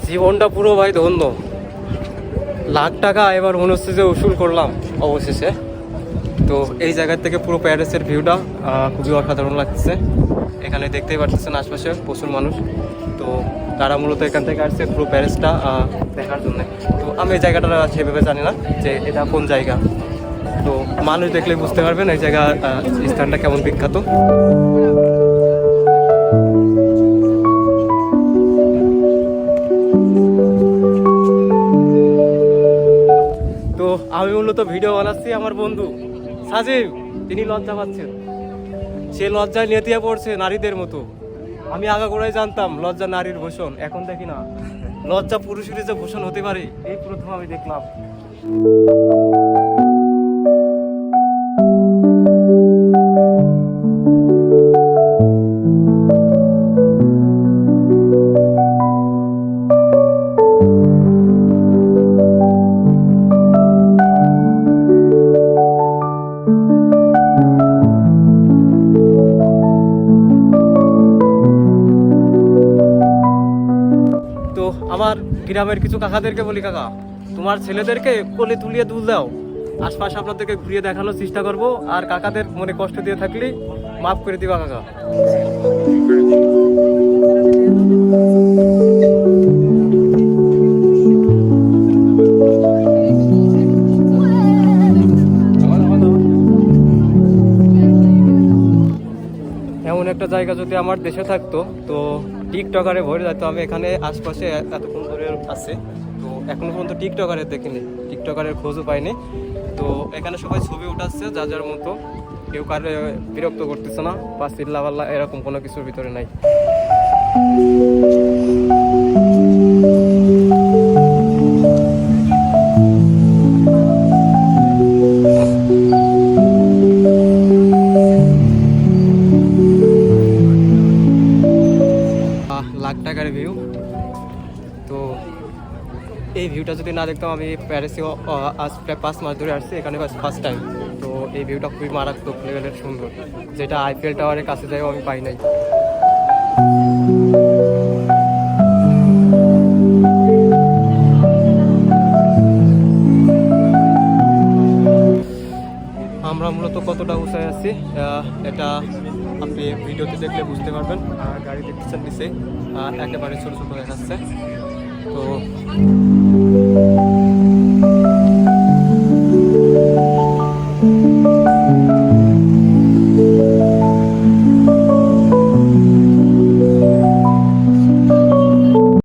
জীবনটা পুরো ভাই ধন্য, লাখ টাকা এবার মনে হচ্ছে যে উসুল করলাম অবশেষে। তো এই জায়গা থেকে পুরো প্যারিসের ভিউটা খুবই অসাধারণ লাগছে। এখানে দেখতেই পাচ্ছেন আশপাশে প্রচুর মানুষ, তো তারা মূলত এখান থেকে আসছে পুরো প্যারিসটা দেখার জন্য। তো আমি এই জায়গাটা সেভাবে জানি না যে এটা কোন জায়গা, তো মানুষ দেখলে বুঝতে পারবেন এই জায়গা স্থানটা কেমন বিখ্যাত। তো আমি মূলত ভিডিও বানাচ্ছি, আমার বন্ধু সাজিব তিনি লজ্জা পাচ্ছেন, সে লজ্জায় নেতিয়ে পড়ছে নারীদের মতো। আমি আগাগোড়াই জানতাম লজ্জা নারীর ভূষণ, এখন দেখি না লজ্জা পুরুষের যে ভূষণ হতে পারে, এই প্রথম আমি দেখলাম। আমার গ্রামের কিছু কাকাদেরকে বলি, কাকা তোমার ছেলেদেরকে কোলে তুলিয়ে দুল দাও, আশপাশে আপনাদেরকে ঘুরিয়ে দেখানোর চেষ্টা করব, আর কাকাদের মনে কষ্ট দিয়ে থাকলে মাফ করে দিবা কাকা। এমন একটা জায়গা যদি আমার দেশে থাকতো তো টিকটকারে ভরে যেত। আমি এখানে আশপাশে এতক্ষণ ধরে আছে, তো এখনো পর্যন্ত টিকটকারে দেখিনি, টিকটকারের খোঁজও পাইনি। তো এখানে সবাই ছবি উঠাচ্ছে যার যার মতো, কেউ কারে বিরক্ত করতেছে না বা চিল্লাপাল্লা এরকম কোনো কিছুর ভিতরে নাই। লাখ টাকার ভিউ। তো এই ভিউটা যদি না দেখতাম, আমি প্যারিসে আজ প্রায় 5 মাস ধরে আসছি, এখানে ফার্স্ট টাইম। তো এই ভিউটা খুবই মারাত্মক লেভেলের সুন্দর, যেটা আইফেল টাওয়ারের কাছে যাইও আমি পাই নাই। আমরা মূলত কতটা উঁচায় আছি এটা আপনি ভিডিওতে দেখলে বুঝতে পারবেন। গাড়ি দেখতেছেন নিচে একেবারে ছোটো ছোটো দেখাচ্ছে। তো